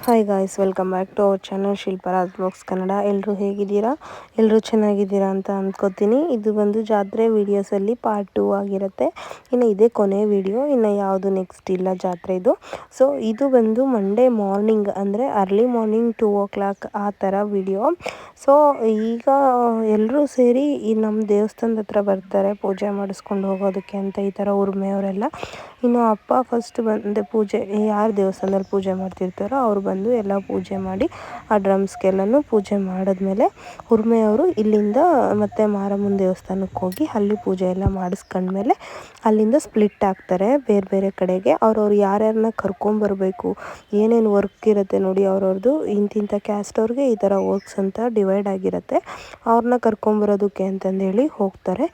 Hi guys, welcome back to our channel Shilparaj blogs Kannada. ಎಲ್ಲರೂ ಹೇಗಿದ್ದೀರಾ? ಎಲ್ಲರೂ ಚೆನ್ನಾಗಿದ್ದೀರಾ ಅಂತ ಅಂದ್ಕೋತೀನಿ. ಇದು ಬಂದು ಜಾತ್ರೆ ವೀಡಿಯೋಸಲ್ಲಿ ಪಾರ್ಟ್ 2 ಆಗಿರುತ್ತೆ. ಇನ್ನು ಇದೇ ಕೊನೆ ವಿಡಿಯೋ, ಇನ್ನು ಯಾವುದು ನೆಕ್ಸ್ಟ್ ಇಲ್ಲ ಜಾತ್ರೆ ಇದು. ಸೊ ಇದು ಬಂದು ಮಂಡೇ ಮಾರ್ನಿಂಗ್, ಅಂದರೆ ಅರ್ಲಿ ಮಾರ್ನಿಂಗ್ 2 o'clock ಆ ಥರ ವಿಡಿಯೋ. ಸೊ ಈಗ ಎಲ್ಲರೂ ಸೇರಿ ಈ ನಮ್ಮ ದೇವಸ್ಥಾನದ ಹತ್ರ ಬರ್ತಾರೆ ಪೂಜೆ ಮಾಡಿಸ್ಕೊಂಡು ಹೋಗೋದಕ್ಕೆ ಅಂತ, ಈ ಥರ ಊರ್ಮೆಯವರೆಲ್ಲ. ಇನ್ನು ಅಪ್ಪ ಫಸ್ಟ್ ಬಂದು ಪೂಜೆ, ಯಾರು ದೇವಸ್ಥಾನದಲ್ಲಿ ಪೂಜೆ ಮಾಡ್ತಿರ್ತಾರೋ ಅವ್ರು ಬಂದು ಎಲ್ಲ ಪೂಜೆ ಮಾಡಿ ಆ ಡ್ರಮ್ಸ್ಗೆಲ್ಲನೂ ಪೂಜೆ ಮಾಡಿದ್ಮೇಲೆ ಉರ್ಮೆಯವರು ಇಲ್ಲಿಂದ ಮತ್ತೆ ಮಾರಮ್ಮನ ದೇವಸ್ಥಾನಕ್ಕೆ ಹೋಗಿ ಅಲ್ಲಿ ಪೂಜೆ ಎಲ್ಲ ಮಾಡಿಸ್ಕೊಂಡ್ಮೇಲೆ ಅಲ್ಲಿಂದ ಸ್ಪ್ಲಿಟ್ ಆಗ್ತಾರೆ ಬೇರೆ ಬೇರೆ ಕಡೆಗೆ. ಅವ್ರವ್ರು ಯಾರ್ಯಾರನ್ನ ಕರ್ಕೊಂಬರ್ಬೇಕು, ಏನೇನು ವರ್ಕ್ ಇರುತ್ತೆ ನೋಡಿ ಅವ್ರವ್ರದ್ದು, ಇಂತಿಂಥ ಕ್ಯಾಸ್ಟ್ ಅವ್ರಿಗೆ ಈ ಥರ ವರ್ಕ್ಸ್ ಅಂತ ಡಿವೈಡ್ ಆಗಿರುತ್ತೆ. ಅವ್ರನ್ನ ಕರ್ಕೊಂಬರೋದಕ್ಕೆ ಅಂತಂದೇಳಿ ಹೋಗ್ತಾರೆ.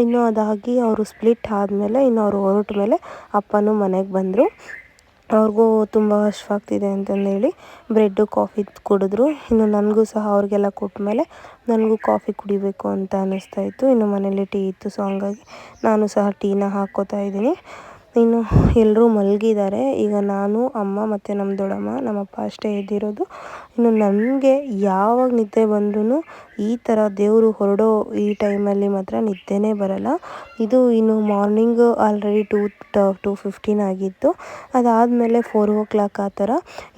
ಇನ್ನು ಅದಾಗಿ ಅವರು ಸ್ಪ್ಲಿಟ್ ಆದಮೇಲೆ ಇನ್ನು ಅವರು ಹೊರಟ ಮೇಲೆ ಅಪ್ಪನೂ ಮನೆಗೆ ಬಂದರು. ಅವ್ರಿಗೂ ತುಂಬ ಹಶ್ವಾಗ್ತಿದೆ ಅಂತಂದೇಳಿ ಬ್ರೆಡ್ಡು ಕಾಫಿ ಕುಡಿದ್ರು. ಇನ್ನು ನನಗೂ ಸಹ ಅವ್ರಿಗೆಲ್ಲ ಕೊಟ್ಟ ಮೇಲೆ ನನಗೂ ಕಾಫಿ ಕುಡಿಬೇಕು ಅಂತ ಅನ್ನಿಸ್ತಾಯಿತ್ತು. ಇನ್ನು ಮನೇಲಿ ಟೀ ಇತ್ತು, ಸೊ ಹಂಗಾಗಿ ನಾನು ಸಹ ಟೀನ ಹಾಕ್ಕೋತಾ ಇದ್ದೀನಿ. ಇನ್ನು ಎಲ್ಲರೂ ಮಲಗಿದ್ದಾರೆ. ಈಗ ನಾನು, ಅಮ್ಮ ಮತ್ತು ನಮ್ಮ ದೊಡ್ಡಮ್ಮ, ನಮ್ಮಪ್ಪ ಅಷ್ಟೇ ಎದ್ದಿರೋದು. ಇನ್ನು ನನಗೆ ಯಾವಾಗ ನಿದ್ದೆ ಬಂದ್ರೂ ಈ ಥರ ದೇವರು ಹೊರಡೋ ಈ ಟೈಮಲ್ಲಿ ಮಾತ್ರ ನಿದ್ದೆನೇ ಬರಲ್ಲ. ಇದು ಇನ್ನು ಮಾರ್ನಿಂಗ್ ಆಲ್ರೆಡಿ 2:15 ಆಗಿತ್ತು. ಅದಾದಮೇಲೆ 4 o'clock ಆ ಥರ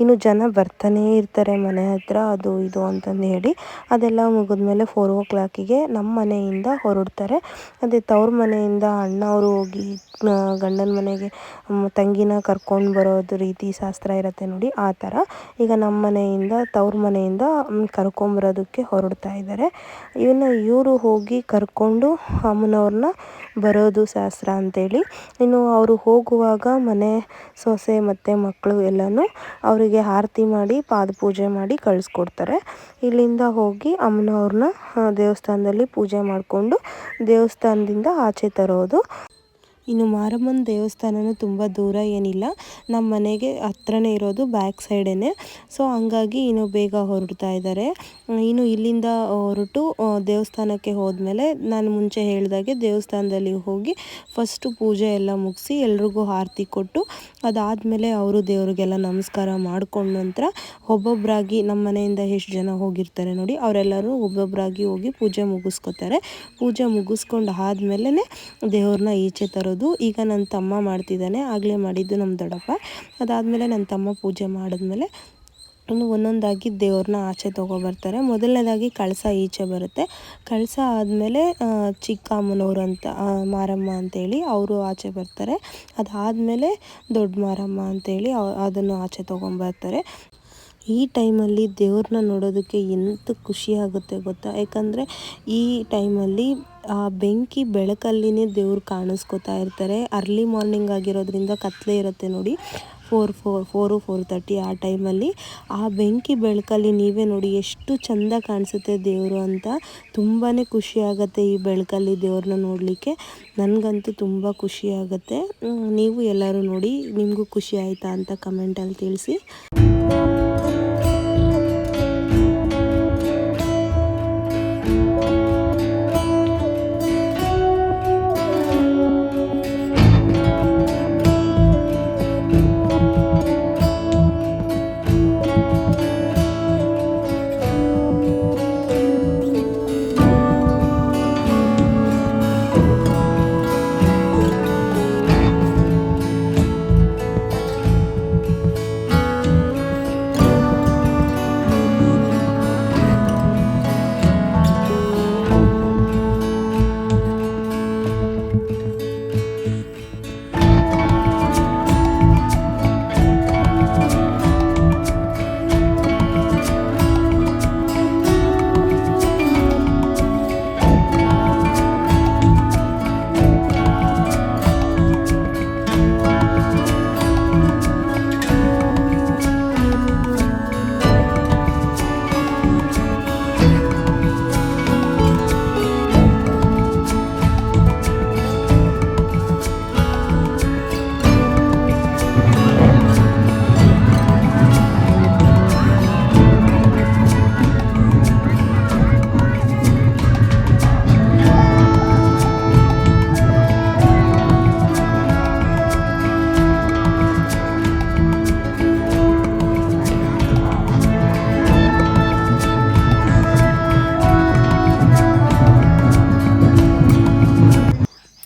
ಇನ್ನು ಜನ ಬರ್ತಾನೇ ಇರ್ತಾರೆ ಮನೆ ಹತ್ರ, ಅದು ಇದು ಅಂತಂದು ಹೇಳಿ. ಅದೆಲ್ಲ ಮುಗಿದ್ಮೇಲೆ 4 o'clockಗೆ ನಮ್ಮ ಮನೆಯಿಂದ ಹೊರಡ್ತಾರೆ. ಅದೇ ತವ್ರ ಮನೆಯಿಂದ ಅಣ್ಣವರು ಹೋಗಿ ಗಂಡನ ಮನೆಗೆ ತಂಗಿನ ಕರ್ಕೊಂಡು ಬರೋದು ರೀತಿ ಶಾಸ್ತ್ರ ಇರುತ್ತೆ ನೋಡಿ, ಆ ಥರ ಈಗ ನಮ್ಮ ಮನೆಯಿಂದ ತವ್ರ ಮನೆಯಿಂದ ಕರ್ಕೊಂಬರೋದಕ್ಕೆ ಹೊರಡ್ತಾ ಇದ್ದಾರೆ. ಇವರು ಹೋಗಿ ಕರ್ಕೊಂಡು ಅಮ್ಮನವ್ರನ್ನ ಬರೋದು ಶಾಸ್ತ್ರ ಅಂತೇಳಿ. ಇನ್ನು ಅವರು ಹೋಗುವಾಗ ಮನೆ ಸೊಸೆ ಮತ್ತು ಮಕ್ಕಳು ಎಲ್ಲನೂ ಅವರಿಗೆ ಆರತಿ ಮಾಡಿ ಪಾದಪೂಜೆ ಮಾಡಿ ಕಳಿಸ್ಕೊಡ್ತಾರೆ. ಇಲ್ಲಿಂದ ಹೋಗಿ ಅಮ್ಮನವ್ರನ್ನ ದೇವಸ್ಥಾನದಲ್ಲಿ ಪೂಜೆ ಮಾಡಿಕೊಂಡು ದೇವಸ್ಥಾನದಿಂದ ಆಚೆ ತರೋದು. ಇನ್ನು ಮಾರಮ್ಮನ ದೇವಸ್ಥಾನವೂ ತುಂಬ ದೂರ ಏನಿಲ್ಲ, ನಮ್ಮ ಮನೆಗೆ ಹತ್ರನೇ ಇರೋದು, ಬ್ಯಾಕ್ ಸೈಡೇ. ಸೊ ಹಂಗಾಗಿ ಇನ್ನು ಬೇಗ ಹೊರಡ್ತಾ ಇದ್ದಾರೆ. ಇನ್ನು ಇಲ್ಲಿಂದ ಹೊರಟು ದೇವಸ್ಥಾನಕ್ಕೆ ಹೋದ್ಮೇಲೆ ನಾನು ಮುಂಚೆ ಹೇಳಿದಾಗೆ ದೇವಸ್ಥಾನದಲ್ಲಿ ಹೋಗಿ ಫಸ್ಟು ಪೂಜೆ ಎಲ್ಲ ಮುಗಿಸಿ ಎಲ್ರಿಗೂ ಆರತಿ ಕೊಟ್ಟು ಅದಾದಮೇಲೆ ಅವರು ದೇವರಿಗೆಲ್ಲ ನಮಸ್ಕಾರ ಮಾಡಿಕೊಂಡ ನಂತರ ಒಬ್ಬೊಬ್ಬರಾಗಿ ನಮ್ಮ ಮನೆಯಿಂದ ಎಷ್ಟು ಜನ ಹೋಗಿರ್ತಾರೆ ನೋಡಿ ಅವರೆಲ್ಲರೂ ಒಬ್ಬೊಬ್ಬರಾಗಿ ಹೋಗಿ ಪೂಜೆ ಮುಗಿಸ್ಕೊತಾರೆ. ಪೂಜೆ ಮುಗಿಸ್ಕೊಂಡು ಆದಮೇಲೆ ದೇವ್ರನ್ನ ಈಚೆ ತರೋದು. ಈಗ ನನ್ನ ತಮ್ಮ ಮಾಡ್ತಿದ್ದಾನೆ, ಆಗಲೇ ಮಾಡಿದ್ದು ನಮ್ಮ ದೊಡ್ಡಪ್ಪ. ಅದಾದಮೇಲೆ ನನ್ನ ತಮ್ಮ ಪೂಜೆ ಮಾಡಿದ್ಮೇಲೆ ಇನ್ನು ಒಂದೊಂದಾಗಿ ದೇವ್ರನ್ನ ಆಚೆ ತೊಗೊಬರ್ತಾರೆ. ಮೊದಲನೇದಾಗಿ ಕಳಸ ಈಚೆ ಬರುತ್ತೆ. ಕಳಸ ಆದಮೇಲೆ ಚಿಕ್ಕ ಅಮ್ಮನವರು ಅಂತ ಮಾರಮ್ಮ ಅಂತೇಳಿ ಅವರು ಆಚೆ ಬರ್ತಾರೆ. ಅದಾದಮೇಲೆ ದೊಡ್ಡ ಮಾರಮ್ಮ ಅಂತೇಳಿ ಅದನ್ನು ಆಚೆ ತೊಗೊಂಬರ್ತಾರೆ. ಈ ಟೈಮಲ್ಲಿ ದೇವ್ರನ್ನ ನೋಡೋದಕ್ಕೆ ಎಂತ ಖುಷಿ ಆಗುತ್ತೆ ಗೊತ್ತಾ? ಯಾಕಂದರೆ ಈ ಟೈಮಲ್ಲಿ ಆ ಬೆಂಕಿ ಬೆಳಕಲ್ಲಿನೇ ದೇವ್ರು ಕಾಣಿಸ್ಕೊತಾ ಇರ್ತಾರೆ. ಅರ್ಲಿ ಮಾರ್ನಿಂಗ್ ಆಗಿರೋದ್ರಿಂದ ಕತ್ತಲೆ ಇರುತ್ತೆ ನೋಡಿ, 4:30 ಆ ಟೈಮಲ್ಲಿ ಆ ಬೆಂಕಿ ಬೆಳಕಲ್ಲಿ ನೀವೇ ನೋಡಿ ಎಷ್ಟು ಚೆಂದ ಕಾಣಿಸುತ್ತೆ ದೇವರು ಅಂತ. ತುಂಬಾ ಖುಷಿ ಆಗುತ್ತೆ ಈ ಬೆಳಕಲ್ಲಿ ದೇವ್ರನ್ನ ನೋಡಲಿಕ್ಕೆ. ನನಗಂತೂ ತುಂಬ ಖುಷಿ ಆಗುತ್ತೆ. ನೀವು ಎಲ್ಲರೂ ನೋಡಿ, ನಿಮಗೂ ಖುಷಿ ಆಯಿತಾ ಅಂತ ಕಮೆಂಟಲ್ಲಿ ತಿಳಿಸಿ.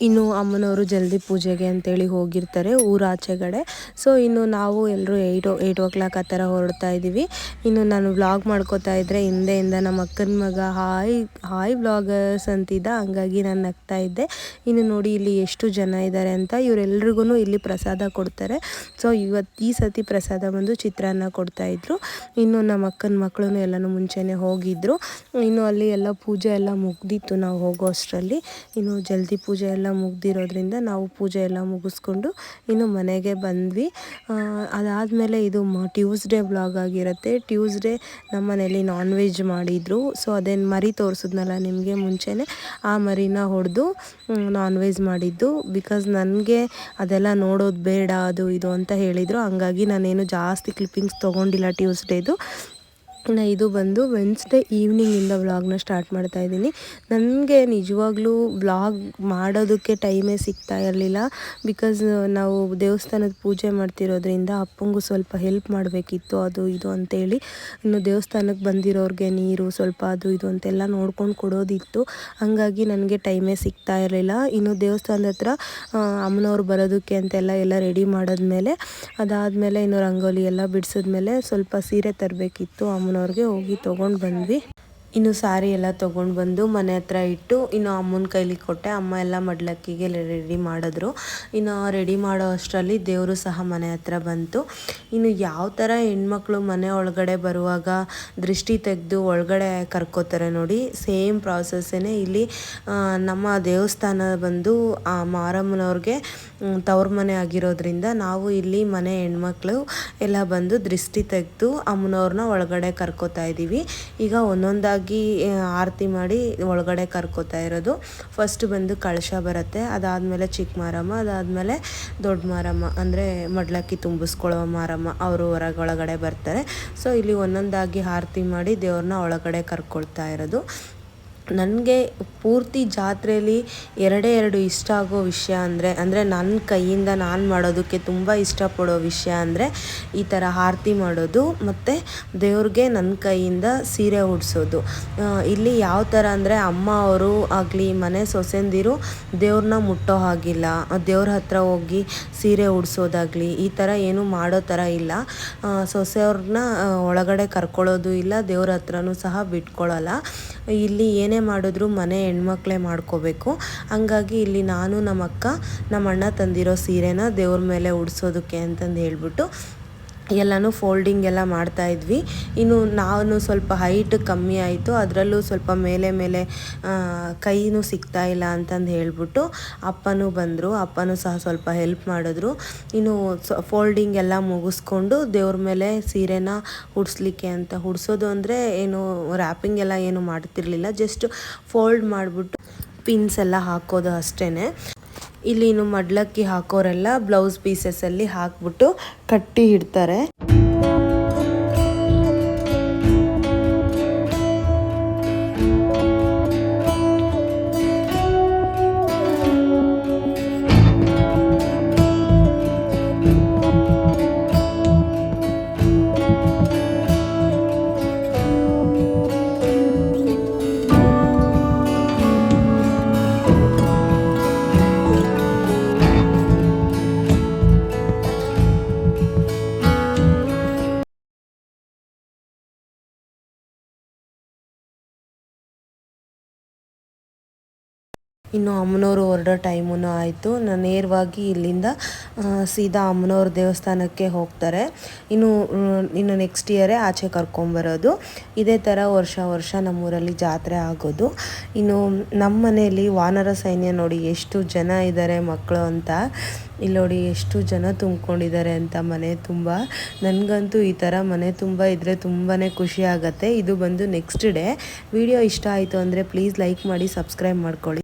ಇನ್ನು ಅಮ್ಮನವರು ಜಲ್ದಿ ಪೂಜೆಗೆ ಅಂತೇಳಿ ಹೋಗಿರ್ತಾರೆ ಊರಾಚೆಗಡೆ. ಸೊ ಇನ್ನು ನಾವು ಎಲ್ಲರೂ 8 ಆ ಥರ ಹೊರಡ್ತಾ ಇದ್ದೀವಿ. ಇನ್ನು ನಾನು ವ್ಲಾಗ್ ಮಾಡ್ಕೋತಾ ಇದ್ದರೆ ಹಿಂದೆಯಿಂದ ನಮ್ಮ ಅಕ್ಕನ ಮಗ ಹಾಯ್ ವ್ಲಾಗರ್ಸ್ ಅಂತಿದ್ದ, ಹಂಗಾಗಿ ನಾನು ನಗ್ತಾ ಇದ್ದೆ. ಇನ್ನು ನೋಡಿ ಇಲ್ಲಿ ಎಷ್ಟು ಜನ ಇದ್ದಾರೆ ಅಂತ. ಇವರೆಲ್ರಿಗೂ ಇಲ್ಲಿ ಪ್ರಸಾದ ಕೊಡ್ತಾರೆ. ಸೊ ಈ ಸತಿ ಪ್ರಸಾದ ಬಂದು ಚಿತ್ರಾನ್ನ ಕೊಡ್ತಾಯಿದ್ರು. ಇನ್ನು ನಮ್ಮ ಅಕ್ಕನ ಮಕ್ಕಳು ಎಲ್ಲನೂ ಮುಂಚೆನೇ ಹೋಗಿದ್ದರು. ಇನ್ನು ಅಲ್ಲಿ ಎಲ್ಲ ಪೂಜೆ ಎಲ್ಲ ಮುಗ್ದಿತ್ತು ನಾವು ಹೋಗೋ ಅಷ್ಟರಲ್ಲಿ. ಇನ್ನು ಜಲ್ದಿ ಪೂಜೆ ಎಲ್ಲ ಮುಗ್ದಿರೋದ್ರಿಂದ ನಾವು ಪೂಜೆ ಎಲ್ಲ ಮುಗಿಸ್ಕೊಂಡು ಇನ್ನು ಮನೆಗೆ ಬಂದ್ವಿ. ಅದಾದಮೇಲೆ ಇದು ಟ್ಯೂಸ್ಡೇ ವ್ಲಾಗ್ ಆಗಿರುತ್ತೆ. ಟ್ಯೂಸ್ಡೇ ನಮ್ಮ ಮನೇಲಿ ನಾನ್ ವೆಜ್ ಮಾಡಿದರು. ಸೊ ಅದೇನು ಮರಿ ತೋರಿಸಿದ್ನಲ್ಲ ನಿಮಗೆ ಮುಂಚೆನೇ, ಆ ಮರಿನ ಹೊಡೆದು ನಾನ್ ವೆಜ್ ಮಾಡಿದ್ದು. ಬಿಕಾಸ್ ನನಗೆ ಅದೆಲ್ಲ ನೋಡೋದು ಬೇಡ ಅದು ಇದು ಅಂತ ಹೇಳಿದರು. ಹಂಗಾಗಿ ನಾನೇನು ಜಾಸ್ತಿ ಕ್ಲಿಪ್ಪಿಂಗ್ಸ್ ತೊಗೊಂಡಿಲ್ಲ ಟ್ಯೂಸ್ಡೇದು. ಇನ್ನು ಇದು ಬಂದು ವೆನ್ಸ್ಡೇ ಈವ್ನಿಂಗಿಂದ ವ್ಲಾಗ್ನ ಸ್ಟಾರ್ಟ್ ಮಾಡ್ತಾಯಿದ್ದೀನಿ. ನನಗೆ ನಿಜವಾಗ್ಲೂ ವ್ಲಾಗ್ ಮಾಡೋದಕ್ಕೆ ಟೈಮೇ ಸಿಗ್ತಾ ಇರಲಿಲ್ಲ. ಬಿಕಾಸ್ ನಾವು ದೇವಸ್ಥಾನದ ಪೂಜೆ ಮಾಡ್ತಿರೋದ್ರಿಂದ ಅಪ್ಪಂಗೂ ಸ್ವಲ್ಪ ಹೆಲ್ಪ್ ಮಾಡಬೇಕಿತ್ತು ಅದು ಇದು ಅಂತೇಳಿ. ಇನ್ನು ದೇವಸ್ಥಾನಕ್ಕೆ ಬಂದಿರೋರಿಗೆ ನೀರು ಸ್ವಲ್ಪ ಅದು ಇದು ಅಂತೆಲ್ಲ ನೋಡ್ಕೊಂಡು ಕೊಡೋದಿತ್ತು. ಹಾಗಾಗಿ ನನಗೆ ಟೈಮೇ ಸಿಗ್ತಾ ಇರಲಿಲ್ಲ. ಇನ್ನು ದೇವಸ್ಥಾನದ ಹತ್ರ ಅಮ್ಮನವ್ರು ಬರೋದಕ್ಕೆ ಅಂತೆಲ್ಲ ರೆಡಿ ಮಾಡಿದ್ಮೇಲೆ, ಅದಾದಮೇಲೆ ಇನ್ನು ರಂಗೋಲಿ ಎಲ್ಲ ಬಿಡಿಸಿದ್ಮೇಲೆ ಸ್ವಲ್ಪ ಸೀರೆ ತರಬೇಕಿತ್ತು. ಅಮ್ಮನವ್ರಿಗೆ ಹೋಗಿ ತೊಗೊಂಡು ಬಂದ್ವಿ. ಇನ್ನು ಸಾರಿ ಎಲ್ಲ ತೊಗೊಂಡು ಬಂದು ಮನೆ ಹತ್ರ ಇಟ್ಟು ಇನ್ನು ಅಮ್ಮನ ಕೈಲಿ ಕೊಟ್ಟೆ. ಅಮ್ಮ ಎಲ್ಲ ಮಡ್ಲಕ್ಕಿಗೆ ರೆಡಿ ಮಾಡಿದ್ರು. ಇನ್ನು ರೆಡಿ ಮಾಡೋ ಅಷ್ಟರಲ್ಲಿ ದೇವರು ಸಹ ಮನೆ ಹತ್ರ ಬಂತು. ಇನ್ನು ಯಾವ ಥರ ಹೆಣ್ಮಕ್ಳು ಮನೆ ಒಳಗಡೆ ಬರುವಾಗ ದೃಷ್ಟಿ ತೆಗೆದು ಒಳಗಡೆ ಕರ್ಕೋತಾರೆ ನೋಡಿ, ಸೇಮ್ ಪ್ರಾಸೆಸ್ಸೇ ಇಲ್ಲಿ ನಮ್ಮ ದೇವಸ್ಥಾನ ಬಂದು ಮಾರಮ್ಮನವ್ರಿಗೆ ತವ್ರ ಮನೆ ಆಗಿರೋದ್ರಿಂದ ನಾವು ಇಲ್ಲಿ ಮನೆ ಹೆಣ್ಮಕ್ಳು ಎಲ್ಲ ಬಂದು ದೃಷ್ಟಿ ತೆಗೆದು ಅಮ್ಮನವ್ರನ್ನ ಒಳಗಡೆ ಕರ್ಕೋತಾ ಇದ್ದೀವಿ. ಈಗ ಒಂದೊಂದಾಗಿ ಆರತಿ ಮಾಡಿ ಒಳಗಡೆ ಕರ್ಕೋತಾ ಇರೋದು. ಫಸ್ಟ್ ಬಂದು ಕಳಶ ಬರುತ್ತೆ, ಅದಾದಮೇಲೆ ಚಿಕ್ಕ ಮಾರಮ್ಮ, ಅದಾದಮೇಲೆ ದೊಡ್ಡ ಮಾರಮ್ಮ ಅಂದರೆ ಮಡ್ಲಕ್ಕಿ ತುಂಬಿಸ್ಕೊಳ್ಳೋ ಮಾರಮ್ಮ, ಅವರು ಒಳಗಡೆ ಬರ್ತಾರೆ. ಸೊ ಇಲ್ಲಿ ಒಂದೊಂದಾಗಿ ಆರತಿ ಮಾಡಿ ದೇವ್ರನ್ನ ಒಳಗಡೆ ಕರ್ಕೊಳ್ತಾ ಇರೋದು. ನನಗೆ ಪೂರ್ತಿ ಜಾತ್ರೆಯಲ್ಲಿ ಎರಡು ಇಷ್ಟ ಆಗೋ ವಿಷಯ ಅಂದರೆ ನನ್ನ ಕೈಯಿಂದ ನಾನು ಮಾಡೋದಕ್ಕೆ ತುಂಬ ಇಷ್ಟಪಡೋ ವಿಷಯ ಅಂದರೆ ಈ ಥರ ಆರತಿ ಮಾಡೋದು ಮತ್ತು ದೇವ್ರಿಗೆ ನನ್ನ ಕೈಯಿಂದ ಸೀರೆ ಉಡಿಸೋದು. ಇಲ್ಲಿ ಯಾವ ಥರ ಅಂದರೆ ಅಮ್ಮ ಅವರು ಆಗಲಿ ಮನೆ ಸೊಸೆಂದಿರು ದೇವ್ರನ್ನ ಮುಟ್ಟೋ ಹಾಗಿಲ್ಲ, ದೇವ್ರ ಹತ್ರ ಹೋಗಿ ಸೀರೆ ಉಡಿಸೋದಾಗಲಿ ಈ ಥರ ಏನೂ ಮಾಡೋ ಥರ ಇಲ್ಲ. ಸೊಸೆಯವ್ರನ್ನ ಒಳಗಡೆ ಕರ್ಕೊಳ್ಳೋದು ಇಲ್ಲ, ದೇವ್ರ ಹತ್ರನೂ ಸಹ ಬಿಟ್ಕೊಳ್ಳಲ್ಲ. ಇಲ್ಲಿ ಏನೇ ಮಾಡಿದ್ರು ಮನೆ ಹೆಣ್ಮಕ್ಳೇ ಮಾಡ್ಕೋಬೇಕು. ಹಂಗಾಗಿ ಇಲ್ಲಿ ನಾನು ನಮ್ಮ ಅಕ್ಕ ನಮ್ಮ ಅಣ್ಣ ತಂದಿರೋ ಸೀರೆನ ದೇವ್ರ ಮೇಲೆ ಉಡಿಸೋದಕ್ಕೆ ಅಂತಂದು ಹೇಳ್ಬಿಟ್ಟು ಎಲ್ಲನೂ ಫೋಲ್ಡಿಂಗ್ ಎಲ್ಲ ಮಾಡ್ತಾಯಿದ್ವಿ. ಇನ್ನು ನಾನು ಸ್ವಲ್ಪ ಹೈಟ್ ಕಮ್ಮಿ ಆಯಿತು, ಅದರಲ್ಲೂ ಸ್ವಲ್ಪ ಮೇಲೆ ಕೈನೂ ಸಿಗ್ತಾ ಇಲ್ಲ ಅಂತಂದು ಹೇಳ್ಬಿಟ್ಟು ಅಪ್ಪನೂ ಬಂದರು. ಅಪ್ಪನೂ ಸಹ ಸ್ವಲ್ಪ ಹೆಲ್ಪ್ ಮಾಡಿದ್ರು. ಇನ್ನು ಫೋಲ್ಡಿಂಗ್ ಎಲ್ಲ ಮುಗಿಸ್ಕೊಂಡು ದೇವ್ರ ಮೇಲೆ ಸೀರೆನ ಉಡಿಸ್ಲಿಕ್ಕೆ ಅಂತ ಉಡಿಸೋದು ಅಂದರೆ ಏನು ರ್ಯಾಪಿಂಗ್ ಎಲ್ಲ ಏನು ಮಾಡ್ತಿರ್ಲಿಲ್ಲ, ಜಸ್ಟ್ ಫೋಲ್ಡ್ ಮಾಡಿಬಿಟ್ಟು ಪಿನ್ಸ್ ಎಲ್ಲ ಹಾಕೋದು ಅಷ್ಟೇ. ಇಲ್ಲಿ ಇನ್ನು ಮಡ್ಲಕ್ಕಿ ಹಾಕೋರೆಲ್ಲ ಬ್ಲೌಸ್ ಪೀಸಸಲ್ಲಿ ಹಾಕ್ಬಿಟ್ಟು ಕಟ್ಟಿ ಇಡ್ತಾರೆ. ಇನ್ನು ಅಮ್ಮನವರು ಹೊರಡೋ ಟೈಮೂ ಆಯಿತು. ನಾನು ನೇರವಾಗಿ ಇಲ್ಲಿಂದ ಸೀದಾ ಅಮ್ಮನವ್ರ ದೇವಸ್ಥಾನಕ್ಕೆ ಹೋಗ್ತಾರೆ. ಇನ್ನು ನೆಕ್ಸ್ಟ್ ಇಯರೇ ಆಚೆ ಕರ್ಕೊಂಬರೋದು. ಇದೇ ಥರ ವರ್ಷ ನಮ್ಮೂರಲ್ಲಿ ಜಾತ್ರೆ ಆಗೋದು. ಇನ್ನು ನಮ್ಮ ಮನೆಯಲ್ಲಿ ವಾನರ ಸೈನ್ಯ ನೋಡಿ ಎಷ್ಟು ಜನ ಇದ್ದಾರೆ ಮಕ್ಕಳು ಅಂತ. ಇಲ್ಲಿ ನೋಡಿ ಎಷ್ಟು ಜನ ತುಂಬ್ಕೊಂಡಿದ್ದಾರೆ ಅಂತ ಮನೆ ತುಂಬ. ನನಗಂತೂ ಈ ಥರ ಮನೆ ತುಂಬ ಇದ್ದರೆ ತುಂಬಾ ಖುಷಿ ಆಗುತ್ತೆ. ಇದು ಬಂದು ನೆಕ್ಸ್ಟ್ ಡೇ. ವಿಡಿಯೋ ಇಷ್ಟ ಆಯಿತು ಅಂದರೆ ಪ್ಲೀಸ್ ಲೈಕ್ ಮಾಡಿ, ಸಬ್ಸ್ಕ್ರೈಬ್ ಮಾಡ್ಕೊಳ್ಳಿ.